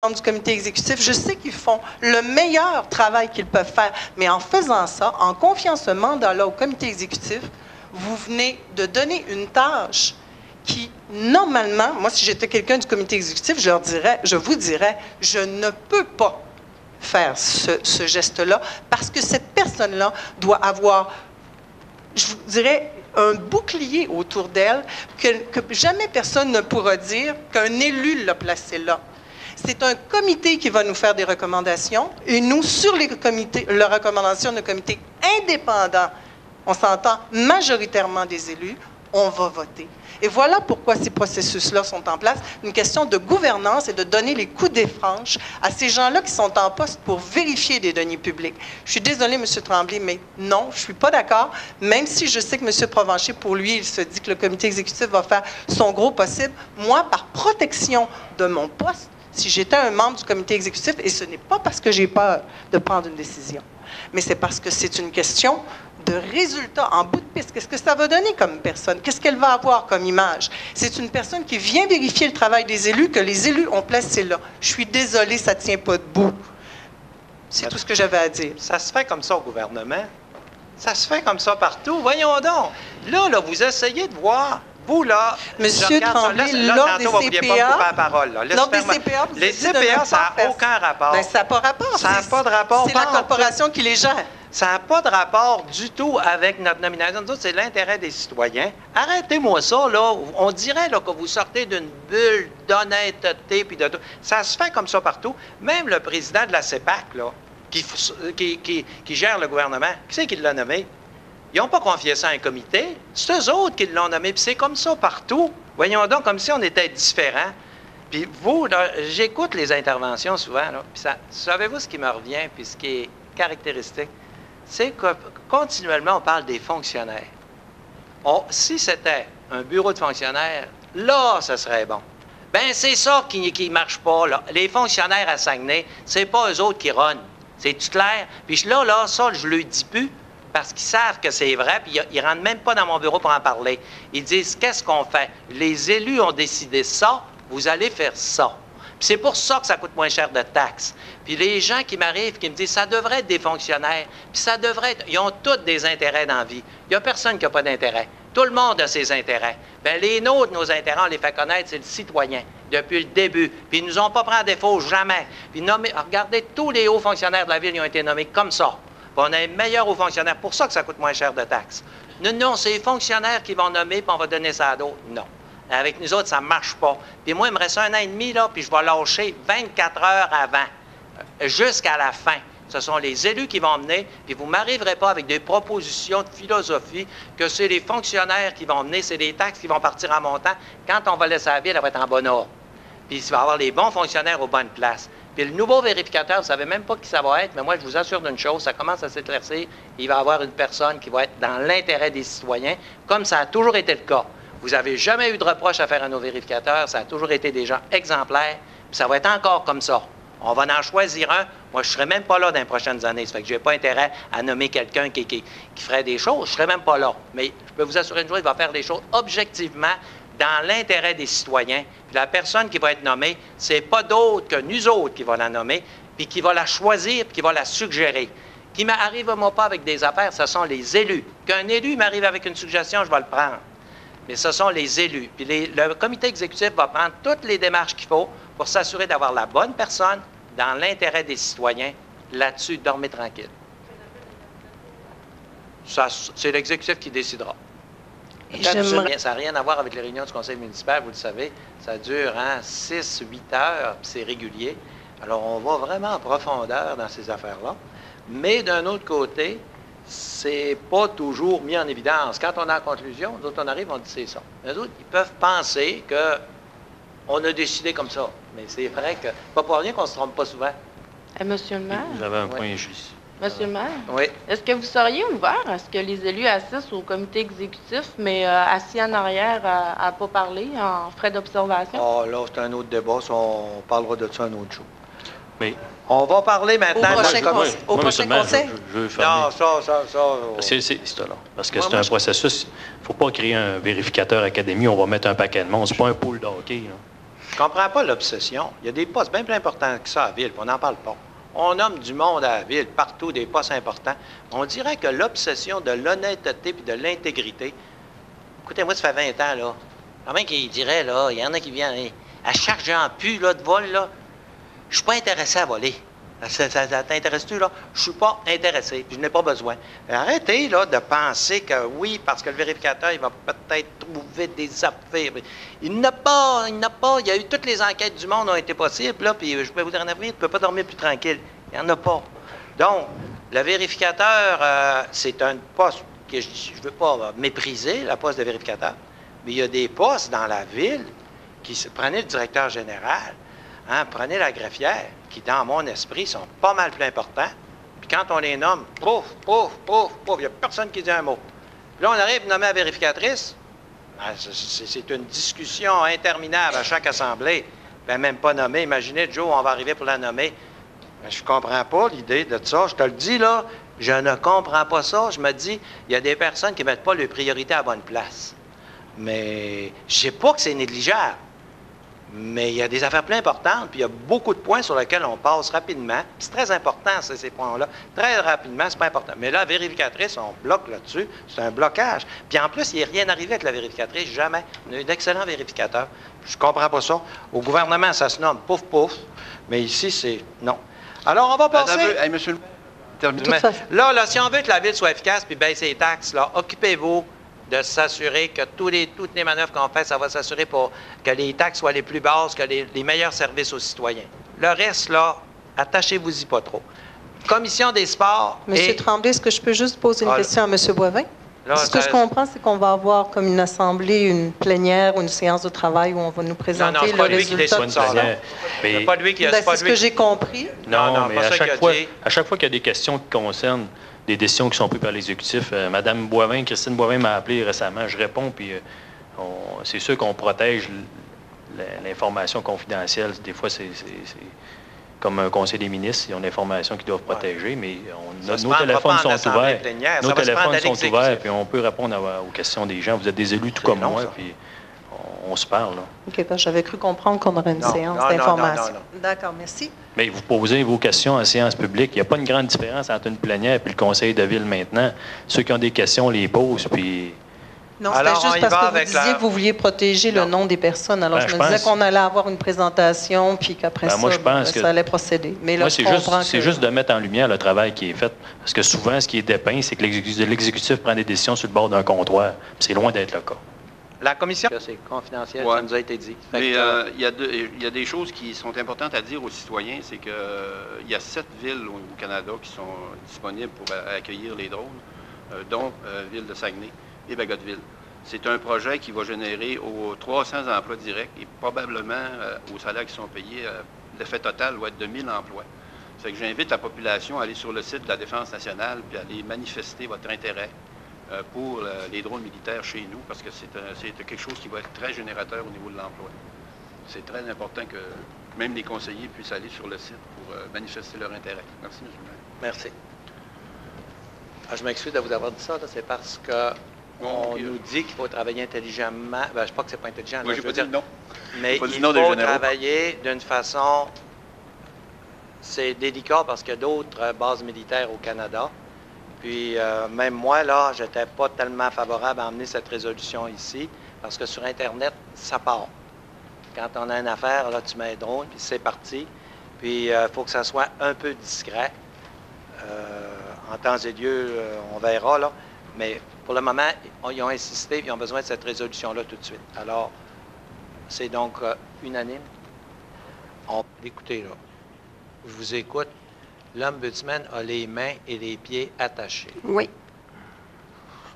du comité exécutif, je sais qu'ils font le meilleur travail qu'ils peuvent faire, mais en faisant ça, en confiant ce mandat-là au comité exécutif, vous venez de donner une tâche qui, normalement, moi, si j'étais quelqu'un du comité exécutif, je vous dirais, je ne peux pas faire ce geste-là parce que cette personne-là doit avoir, je vous dirais, un bouclier autour d'elle que jamais personne ne pourra dire qu'un élu l'a placé là. C'est un comité qui va nous faire des recommandations et nous, sur les recommandations de comités indépendants, on s'entend majoritairement des élus, on va voter. Et voilà pourquoi ces processus-là sont en place. Une question de gouvernance et de donner les coups des franches à ces gens-là qui sont en poste pour vérifier des deniers publics. Je suis désolée, M. Tremblay, mais non, je ne suis pas d'accord, même si je sais que M. Provencher, pour lui, il se dit que le comité exécutif va faire son gros possible. Moi, par protection de mon poste, si j'étais un membre du comité exécutif, et ce n'est pas parce que j'ai peur de prendre une décision, mais c'est parce que c'est une question de résultats en bout de piste. Qu'est-ce que ça va donner comme personne? Qu'est-ce qu'elle va avoir comme image? C'est une personne qui vient vérifier le travail des élus, que les élus ont placé là. Je suis désolée, ça ne tient pas debout. C'est tout ce que j'avais à dire. Ça se fait comme ça au gouvernement. Ça se fait comme ça partout. Voyons donc. Là, vous essayez de voir. Vous, là, Monsieur Tremblay, lors des CPA, les CPA, ça n'a aucun rapport. Bien, ça n'a pas rapport. Ça n'a pas de rapport. C'est la corporation qui les gère. Ça n'a pas de rapport du tout avec notre nomination. Nous autres, c'est l'intérêt des citoyens. Arrêtez-moi ça, là. On dirait là, que vous sortez d'une bulle d'honnêteté puis de tout. Ça se fait comme ça partout. Même le président de la CEPAC, là, qui gère le gouvernement, qui c'est qui l'a nommé? Ils n'ont pas confié ça à un comité. C'est eux autres qui l'ont nommé. Puis c'est comme ça partout. Voyons donc, comme si on était différents. Puis vous, j'écoute les interventions souvent. Là, puis savez-vous ce qui me revient, puis ce qui est caractéristique? C'est que continuellement, on parle des fonctionnaires. Si c'était un bureau de fonctionnaires, là, ce serait bon. Bien, c'est ça qui ne marche pas, là. Les fonctionnaires à Saguenay, c'est pas eux autres qui runnent. C'est-tu clair? Puis là, ça, je le dis plus. Parce qu'ils savent que c'est vrai, puis ils ne rentrent même pas dans mon bureau pour en parler. Ils disent, qu'est-ce qu'on fait? Les élus ont décidé ça, vous allez faire ça. Puis c'est pour ça que ça coûte moins cher de taxes. Puis les gens qui m'arrivent, qui me disent, ça devrait être des fonctionnaires, puis ça devrait être... Ils ont tous des intérêts dans la vie. Il n'y a personne qui n'a pas d'intérêt. Tout le monde a ses intérêts. Bien, les nôtres, nos intérêts, on les fait connaître, c'est le citoyen, depuis le début. Puis ils ne nous ont pas pris en défaut, jamais. Puis regardez, tous les hauts fonctionnaires de la ville, ils ont été nommés comme ça. On a les meilleurs hauts fonctionnaires. Pour ça que ça coûte moins cher de taxes. Non, c'est les fonctionnaires qui vont nommer, puis on va donner ça à d'autres. Non. Avec nous autres, ça ne marche pas. Puis moi, il me reste 1 an et demi, là, puis je vais lâcher 24 heures avant, jusqu'à la fin. Ce sont les élus qui vont mener, puis vous ne m'arriverez pas avec des propositions de philosophie que c'est les fonctionnaires qui vont mener, c'est les taxes qui vont partir en montant. Quand on va laisser la ville, elle va être en bon ordre. Puis il va y avoir les bons fonctionnaires aux bonnes places. Puis le nouveau vérificateur, vous ne savez même pas qui ça va être, mais moi, je vous assure d'une chose, ça commence à s'éclaircir. Il va y avoir une personne qui va être dans l'intérêt des citoyens, comme ça a toujours été le cas. Vous n'avez jamais eu de reproche à faire à nos vérificateurs, ça a toujours été des gens exemplaires, puis ça va être encore comme ça. On va en choisir un. Moi, je ne serai même pas là dans les prochaines années. Ça fait que je n'ai pas intérêt à nommer quelqu'un qui ferait des choses. Je ne serai même pas là. Mais je peux vous assurer une chose, il va faire des choses objectivement, dans l'intérêt des citoyens. Puis la personne qui va être nommée, c'est pas d'autre que nous autres qui va la nommer, puis qui va la choisir, puis qui va la suggérer. Qui m'arrive moi pas avec des affaires, ce sont les élus. Qu'un élu m'arrive avec une suggestion, je vais le prendre. Mais ce sont les élus. Puis le comité exécutif va prendre toutes les démarches qu'il faut pour s'assurer d'avoir la bonne personne dans l'intérêt des citoyens. Là-dessus, dormez tranquille. C'est l'exécutif qui décidera. Ça n'a rien à voir avec les réunions du conseil municipal, vous le savez. Ça dure 6-8 heures, puis c'est régulier. Alors, on va vraiment en profondeur dans ces affaires-là. Mais d'un autre côté, c'est pas toujours mis en évidence. Quand on est en conclusion, nous autres, on arrive, on dit c'est ça. Les autres, ils peuvent penser qu'on a décidé comme ça. Mais c'est vrai que, pas pour rien qu'on ne se trompe pas souvent. Monsieur le maire? Vous avez un point juste. Monsieur le maire? Oui. Est-ce que vous seriez ouvert à ce que les élus assistent au comité exécutif, mais assis en arrière à ne pas parler, en frais d'observation? Oh, là, c'est un autre débat. Ça, on parlera de ça un autre jour. Mais on va parler maintenant au prochain conseil. Je veux fermer. Non, ça. Parce que c'est un processus. Il ne faut pas créer un vérificateur académie. On va mettre un paquet de monde. C'est pas un pool de hockey. Là. Je comprends pas l'obsession. Il y a des postes bien plus importants que ça à la ville, puis on n'en parle pas. On nomme du monde à la ville, partout, des postes importants. On dirait que l'obsession de l'honnêteté et de l'intégrité... Écoutez, moi, ça fait 20 ans, là. Quand même qu'il dirait, là, il y en a qui viennent... À chaque genre pu, là, de vol, là, je suis pas intéressé à voler. Ça t'intéresse-tu, là? Je suis pas intéressé, puis je n'ai pas besoin. Arrêtez, là, de penser que oui, parce que le vérificateur, il va peut-être trouver des affaires. Il n'a pas. Il y a eu toutes les enquêtes du monde ont été possibles, là, puis je peux vous dire en avenir, tu ne peux pas dormir plus tranquille. Il n'y en a pas. Donc, le vérificateur, c'est un poste que je ne veux pas mépriser, la poste de vérificateur, mais il y a des postes dans la ville qui prenez le directeur général, hein, prenez la greffière, qui, dans mon esprit, sont pas mal plus importants. Puis quand on les nomme, pouf, pouf, pouf, pouf, il n'y a personne qui dit un mot. Puis là, on arrive à nommer la vérificatrice. Ben, c'est une discussion interminable à chaque assemblée. Ben, même pas nommée. Imaginez le jour où on va arriver pour la nommer. Ben, je comprends pas l'idée de ça. Je te le dis, là, je ne comprends pas ça. Je me dis, il y a des personnes qui ne mettent pas leurs priorités à la bonne place. Mais je sais pas que c'est négligeable. Mais il y a des affaires plus importantes, puis il y a beaucoup de points sur lesquels on passe rapidement. C'est très important, ces points-là. Très rapidement, c'est pas important. Mais là, la vérificatrice, on bloque là-dessus. C'est un blocage. Puis en plus, il n'est rien arrivé avec la vérificatrice, jamais. On a eu d'excellents vérificateurs. Je comprends pas ça. Au gouvernement, ça se nomme pouf, pouf. Mais ici, c'est non. Alors, on va passer... Hey, monsieur le... Là, si on veut que la ville soit efficace puis baisse les taxes, là, occupez-vous de s'assurer que toutes les manœuvres qu'on fait, ça va s'assurer pour que les taxes soient les plus basses, que les meilleurs services aux citoyens. Le reste, là, attachez-vous-y pas trop. Commission des sports... Monsieur Tremblay, est-ce que je peux juste poser une question à M. Boivin? Là, ce que je comprends, c'est qu'on va avoir comme une assemblée, une plénière ou une séance de travail où on va nous présenter le résultat de ça. C'est pas lui qui a... C'est ce que j'ai compris. Non, mais à chaque fois qu'il y a des questions qui concernent des décisions qui sont prises par l'exécutif, Mme Boivin, Christine Boivin m'a appelé récemment, je réponds, puis c'est sûr qu'on protège l'information confidentielle. Des fois, c'est comme un conseil des ministres, ils ont l'information qu'ils doivent protéger, mais nos téléphones sont ouverts. Nos téléphones sont ouverts, puis on peut répondre aux questions des gens. Vous êtes des élus tout comme moi, puis on se parle. Là. OK, ben, j'avais cru comprendre qu'on aurait une séance d'information. D'accord, merci. Mais vous posez vos questions en séance publique. Il n'y a pas une grande différence entre une plénière et le conseil de ville maintenant. Ceux qui ont des questions les posent, puis... Non, c'était juste parce que vous disiez que vous vouliez protéger le nom des personnes. Alors, je me disais qu'on allait avoir une présentation, puis qu'après ça allait procéder. Mais là, moi, c'est juste de mettre en lumière le travail qui est fait. Parce que souvent, ce qui est dépeint, c'est que l'exécutif prend des décisions sur le bord d'un comptoir. C'est loin d'être le cas. La commission, c'est confidentiel, ça nous a été dit. Mais il y a des choses qui sont importantes à dire aux citoyens, c'est qu'il y a 7 villes au Canada qui sont disponibles pour accueillir les drones, dont Ville de Saguenay et Bagotville. C'est un projet qui va générer 300 emplois directs et probablement, aux salaires qui sont payés, l'effet total va être de 1000 emplois. C'est que j'invite la population à aller sur le site de la Défense nationale puis à aller manifester votre intérêt pour les drones militaires chez nous, parce que c'est quelque chose qui va être très générateur au niveau de l'emploi. C'est très important que même les conseillers puissent aller sur le site pour manifester leur intérêt. Merci, M. le maire. Merci. Je m'excuse de vous avoir dit ça, c'est parce que on nous dit qu'il faut travailler intelligemment. Ben, je ne sais pas que c'est pas intelligent. Moi, je veux dire non. Mais il faut travailler d'une façon... C'est délicat parce qu'il y a d'autres bases militaires au Canada. Puis, même moi, là, je n'étais pas tellement favorable à emmener cette résolution ici, parce que sur Internet, ça part. Quand on a une affaire, là, tu mets un drone, puis c'est parti. Puis, il faut que ça soit un peu discret. En temps et lieu, on verra, là. Mais pour le moment, ils ont insisté, ils ont besoin de cette résolution-là tout de suite. Alors, c'est donc unanime. Écoutez, là, je vous écoute. L'Ombudsman a les mains et les pieds attachés. Oui.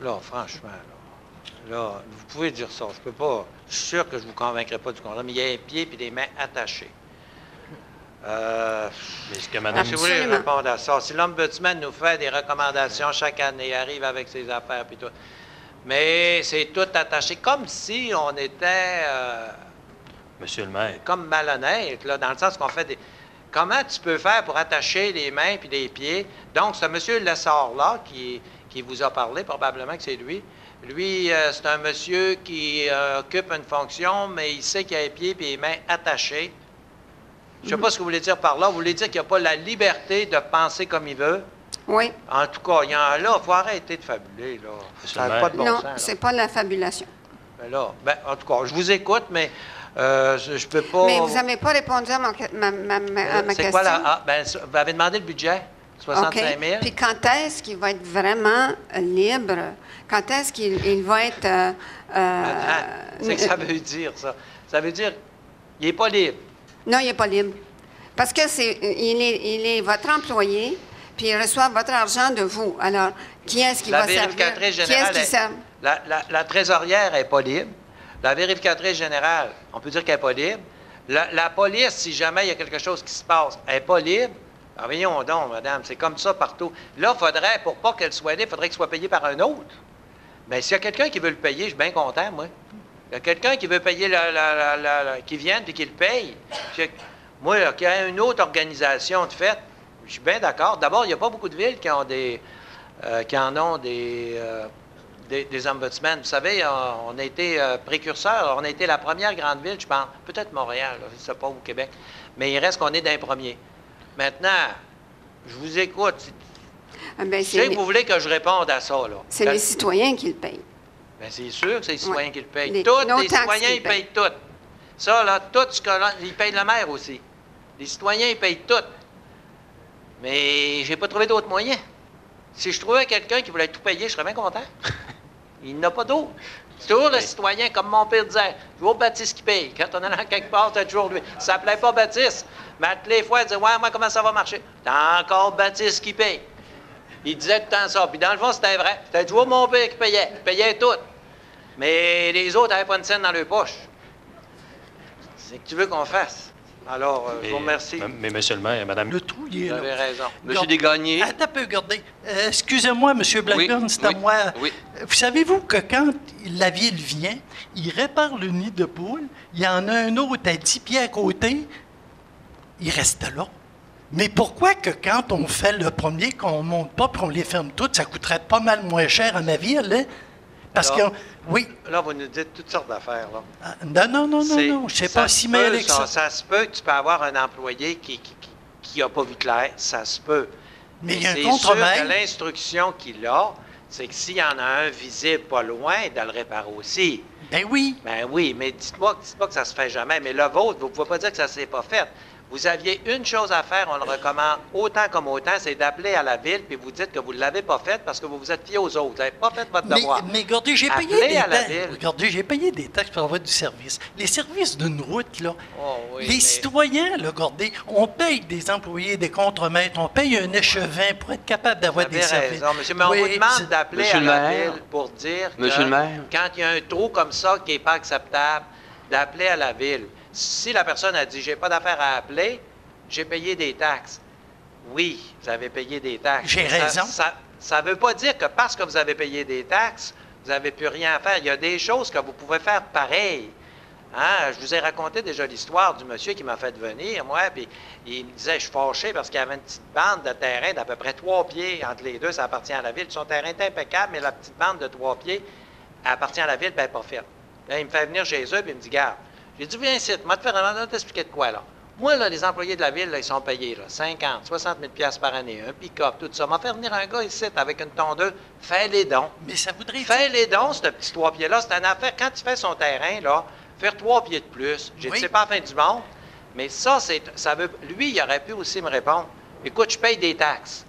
Là, franchement, là, vous pouvez dire ça. Je peux pas. Je suis sûr que je ne vous convaincrai pas du contraire, mais il y a les pieds et les mains attachés. Est-ce que madame... Si vous voulez répondre à ça, si l'Ombudsman nous fait des recommandations chaque année, arrive avec ses affaires puis tout, mais c'est tout attaché, comme si on était... Monsieur le maire. Comme malhonnête, là, dans le sens qu'on fait des... Comment tu peux faire pour attacher les mains puis les pieds? Donc, ce monsieur Lessard-là, qui vous a parlé, probablement que c'est lui, Lui, c'est un monsieur qui occupe une fonction, mais il sait qu'il a les pieds et les mains attachés. Je ne sais pas ce que vous voulez dire par là. Vous voulez dire qu'il n'a pas la liberté de penser comme il veut? Oui. En tout cas, il faut arrêter de fabuler, là. Ça n'a pas de bon Non, sens, là. c'est pas de la fabulation. Ben, en tout cas, je vous écoute, mais je peux pas... Mais vous n'avez pas répondu à ma C'est question. quoi vous avez demandé le budget? 65 000? OK. Puis quand est-ce qu'il va être vraiment libre? Quand est-ce qu'il va être... C'est que ça veut dire, ça. Ça veut dire qu'il n'est pas libre. Non, il n'est pas libre. Parce que il est votre employé, puis il reçoit votre argent de vous. Alors, qui est-ce qui va servir? La vérificatrice Qui générale... est-ce qui sert? La trésorière n'est pas libre. La vérificatrice générale, on peut dire qu'elle n'est pas libre. La police, si jamais il y a quelque chose qui se passe, elle n'est pas libre. Alors, voyons donc, madame, c'est comme ça partout. Là, faudrait, pour pas qu'elle soit libre, il faudrait qu'elle soit payée par un autre. Bien, s'il y a quelqu'un qui veut le payer, je suis bien content, moi. Il y a quelqu'un qui veut payer, qui vienne et qui le paye. Moi, qu'il y ait une autre organisation de fait, je suis bien d'accord. D'abord, il n'y a pas beaucoup de villes qui en ont des ombudsmen. Vous savez, on a été précurseurs. On a été la première grande ville, je pense. Peut-être Montréal, là, je ne sais pas, au Québec. Mais il reste qu'on est d'un premier. Maintenant, je vous écoute. Ben, Je sais que vous voulez que je réponde à ça, là. C'est les citoyens qui le payent. Bien, c'est sûr que c'est les citoyens qui le payent. Nos Tous les taxes citoyens, qu'ils ils payent tout. Ça, là, tout ce que ils payent le maire aussi. Les citoyens, ils payent tout. Mais j'ai pas trouvé d'autres moyens. Si je trouvais quelqu'un qui voulait tout payer, je serais bien content. Il n'a pas d'autre. C'est toujours le citoyen, comme mon père disait, toujours Baptiste qui paye. Quand on est dans quelque part, c'est toujours lui. Ça s'appelait pas Baptiste. Mais toutes les fois, il disait, ouais, moi, comment ça va marcher? C'est encore Baptiste qui paye. Il disait tout le temps ça. Puis dans le fond, c'était vrai. C'était toujours mon père qui payait. Il payait tout. Mais les autres n'avaient pas une scène dans leur poche. C'est que tu veux qu'on fasse. Alors, je vous remercie. Mais monsieur le maire, madame... Le trou, il est Vous là. avez raison. Monsieur Desgagnés. Attends un peu, regardez. Excusez-moi, Monsieur Blackburn, c'est à oui, moi. oui. Vous savez-vous que quand la ville vient, il répare le nid de poule, il y en a un autre à 10 pieds à côté, il reste là. Mais pourquoi que quand on fait le premier, qu'on ne monte pas et on les ferme toutes, ça coûterait pas mal moins cher à ma ville, hein? Parce que, oui. Là, vous nous dites toutes sortes d'affaires, là. Ah, non, je ne sais pas si mêler avec ça. Ça se peut que tu peux avoir un employé qui n'a pas vu clair. Ça se peut. Mais il y a un c'est contremaître. sûr que l'instruction qu'il a, c'est que s'il y en a un visible pas loin, de le réparer aussi. Ben oui. Ben oui, mais dites-moi que ça se fait jamais. Mais le vôtre, vous ne pouvez pas dire que ça ne s'est pas fait. Vous aviez une chose à faire, on le recommande autant comme autant, c'est d'appeler à la ville, puis vous dites que vous ne l'avez pas faite parce que vous vous êtes fié aux autres. Vous n'avez pas fait votre devoir. Mais regardez, j'ai payé Appelez des à la taxes. ville. Regardez, j'ai payé des taxes pour avoir du service. Les services d'une route, là. Oh oui, les mais- citoyens, là, regardez, on paye des employés, des contremaîtres, on paye un échevin pour être capable d'avoir Vous des avez services. raison, monsieur, mais on vous demande d'appeler Monsieur à le la maire. ville pour dire Monsieur que le maire. quand il y a un trou comme ça qui n'est pas acceptable, d'appeler à la ville. Si la personne a dit « j'ai pas d'affaire à appeler », j'ai payé des taxes. Oui, vous avez payé des taxes. J'ai Mais raison. Ça ne veut pas dire que parce que vous avez payé des taxes, vous n'avez plus rien à faire. Il y a des choses que vous pouvez faire pareil. Hein? Je vous ai raconté déjà l'histoire du monsieur qui m'a fait venir, moi, puis il me disait, je suis fâché parce qu'il y avait une petite bande de terrain d'à peu près 3 pieds entre les deux, ça appartient à la ville. Son terrain est impeccable, mais la petite bande de 3 pieds, elle appartient à la ville, puis elle n'est pas faite. Là, il me fait venir chez eux, puis il me dit, garde, j'ai dit, viens ici, moi, t'expliquer de quoi, là. Moi, là, les employés de la ville, là, ils sont payés, là, 50, 60 000 piastres par année, un pick-up, tout ça. M'a fait venir un gars ici avec une tondeuse, fais les dons. Mais ça voudrait dire... Fais les dons, ce petit 3 pieds-là, c'est une affaire. Quand tu fais son terrain, là, faire 3 pieds de plus, j'ai dit, Oui. c'est pas la fin du monde, mais ça veut. Lui, il aurait pu aussi me répondre, écoute, je paye des taxes.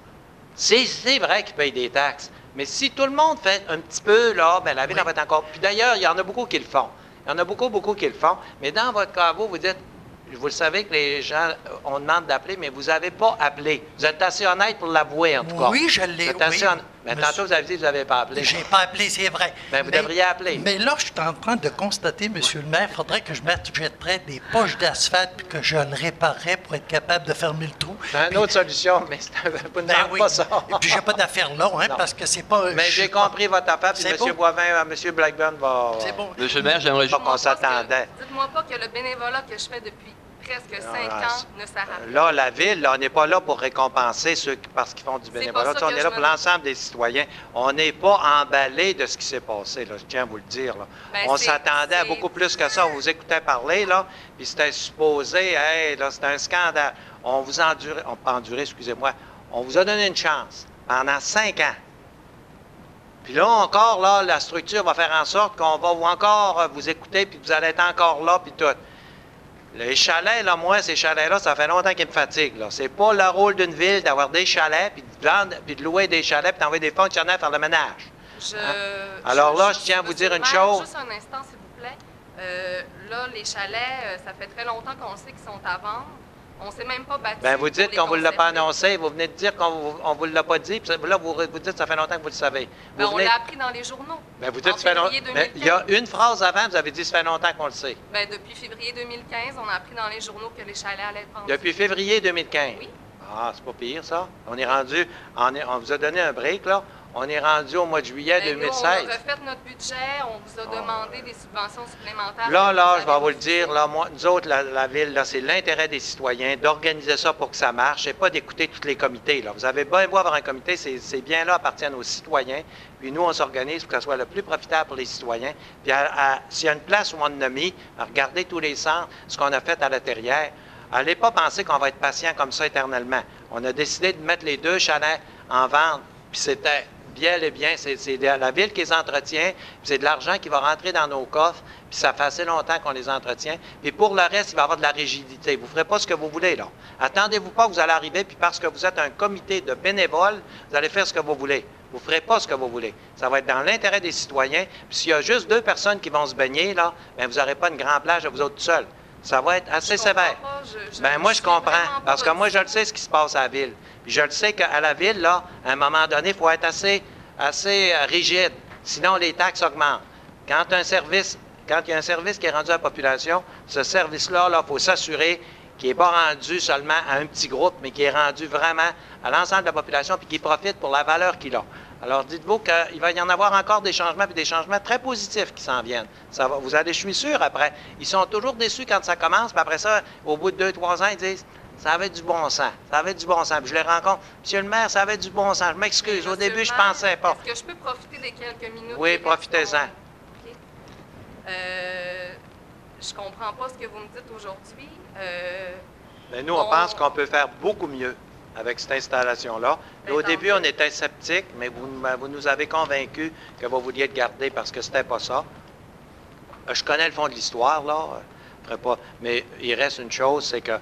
C'est vrai qu'il paye des taxes, mais si tout le monde fait un petit peu, là, bien, la ville en fait encore. Puis d'ailleurs, il y en a beaucoup qui le font. Il y en a beaucoup qui le font, mais dans votre cas, vous dites, vous le savez que les gens, on demande d'appeler, mais vous n'avez pas appelé. Vous êtes assez honnête pour l'avouer, en tout cas. Oui, je l'ai, Vous êtes assez oui. honnête. Mais Monsieur- tantôt, vous avez dit que vous n'avez pas appelé. J'ai pas appelé, c'est vrai. Ben, vous devriez appeler. Mais là, je suis en train de constater, Monsieur le maire, il faudrait que je jetterais des poches d'asphalte puis que je le réparerais pour être capable de fermer le trou. C'est une Puis- autre solution, mais c'est un Ben oui. pas ça. Et puis j'ai pas d'affaire là, hein, Non. parce que c'est pas... Mais je j'ai suis pas- compris votre affaire, puis C'est M. bon. Boivin, M. Blackburn va... C'est bon. Monsieur le maire, j'aimerais Pas juste... qu'on s'attendait. Dites-moi pas que le bénévolat que je fais depuis presque 5 ans ne sert à rien. Là, la Ville, là, on n'est pas là pour récompenser ceux parce qu'ils font du bénévolat. On est là pour l'ensemble des citoyens. On n'est pas emballé de ce qui s'est passé, là, je tiens à vous le dire. Là. On s'attendait à beaucoup plus que ça. On vous écoutait parler, là, puis c'était supposé, hey, là, c'était un scandale. On vous a enduré, excusez-moi, on vous a donné une chance pendant 5 ans. Puis là, encore, là, la structure va faire en sorte qu'on va encore vous écouter, puis vous allez être encore là, puis tout. Les chalets, là, moi, ces chalets-là, ça fait longtemps qu'ils me fatiguent, là. C'est pas le rôle d'une ville d'avoir des chalets, puis de vendre, puis de louer des chalets, puis d'envoyer des fonctionnaires faire le ménage. Alors là, je tiens à vous dire une chose. Juste un instant, s'il vous plaît. Là, les chalets, ça fait très longtemps qu'on sait qu'ils sont à vendre. On ne s'est même pas battu. Bien, vous dites qu'on ne vous l'a pas annoncé. Vous venez de dire qu'on ne vous l'a pas dit. Puis là, vous dites que ça fait longtemps que vous le savez. Bien, on l'a appris dans les journaux. Bien, vous dites que ça fait longtemps. Il y a une phrase avant, vous avez dit que ça fait longtemps qu'on le sait. Bien, depuis février 2015, on a appris dans les journaux que les chalets allaient être vendus. Depuis février 2015? Oui. Ah, c'est pas pire, ça. On est rendu... On vous a donné un break, là. On est rendu au mois de juillet 2016. Nous, on a refait notre budget, on vous a demandé des subventions supplémentaires. Là, je vais vous le dire, là, moi, nous autres, la Ville, là, c'est l'intérêt des citoyens d'organiser ça pour que ça marche et pas d'écouter tous les comités, là. Vous avez bien beau avoir un comité, ces biens-là appartiennent aux citoyens, puis nous, on s'organise pour que ça soit le plus profitable pour les citoyens. Puis s'il y a une place où on en a mis, regardez tous les centres, ce qu'on a fait à l'intérieur. Allez pas penser qu'on va être patient comme ça éternellement. On a décidé de mettre les 2 chalets en vente, puis c'était... Bien et bien, c'est la Ville qui les entretient, puis c'est de l'argent qui va rentrer dans nos coffres, puis ça fait assez longtemps qu'on les entretient. Puis pour le reste, il va y avoir de la rigidité. Vous ne ferez pas ce que vous voulez, là. Attendez-vous pas que vous allez arriver, puis parce que vous êtes un comité de bénévoles, vous allez faire ce que vous voulez. Vous ne ferez pas ce que vous voulez. Ça va être dans l'intérêt des citoyens. Puis s'il y a juste 2 personnes qui vont se baigner, là, bien, vous n'aurez pas une grande plage à vous autres seuls. Ça va être assez sévère. Bien, moi, je comprends, parce que moi, je le sais ce qui se passe à la Ville. Puis je le sais qu'à la Ville, là, à un moment donné, il faut être assez rigide. Sinon, les taxes augmentent. Quand il y a un service qui est rendu à la population, ce service-là, il faut s'assurer qu'il n'est pas rendu seulement à un petit groupe, mais qu'il est rendu vraiment à l'ensemble de la population puis qu'il profite pour la valeur qu'il a. Alors, dites-vous qu'il va y en avoir encore des changements, puis des changements très positifs qui s'en viennent. Vous allez, je suis sûr, après. Ils sont toujours déçus quand ça commence, puis après ça, au bout de 2-3 ans, ils disent « ça avait du bon sens, ça avait du bon sens ». Puis je les rencontre « Monsieur le maire, ça avait du bon sens, je m'excuse, au début, je ne pensais pas ». Est-ce que je peux profiter des quelques minutes? Oui, profitez-en. OK. Je comprends pas ce que vous me dites aujourd'hui. Bien, nous, on pense qu'on peut faire beaucoup mieux avec cette installation-là. Au début, on était sceptiques, mais vous nous avez convaincus que vous vouliez le garder parce que c'était pas ça. Je connais le fond de l'histoire, là. Mais il reste une chose, c'est que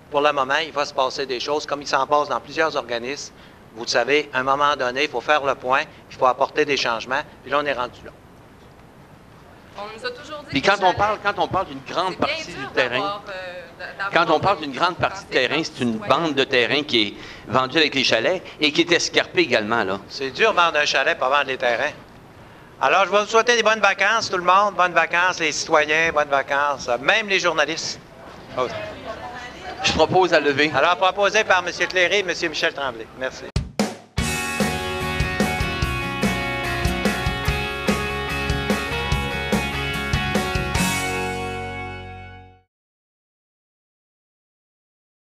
pour le moment, il va se passer des choses comme il s'en passe dans plusieurs organismes. Vous le savez, à un moment donné, il faut faire le point, il faut apporter des changements, puis là, on est rendu là. On nous a toujours dit puis quand on parle d'une grande partie du terrain, quand on parle d'une grande partie de terrain, c'est une bande de terrain qui est vendue avec les chalets et qui est escarpée également, là. C'est dur de vendre un chalet, pas vendre les terrains. Alors, je vais vous souhaiter des bonnes vacances, tout le monde. Bonnes vacances, les citoyens, bonnes vacances, même les journalistes. Je propose à lever. Alors, proposé par M. Cléry et M. Michel Tremblay. Merci.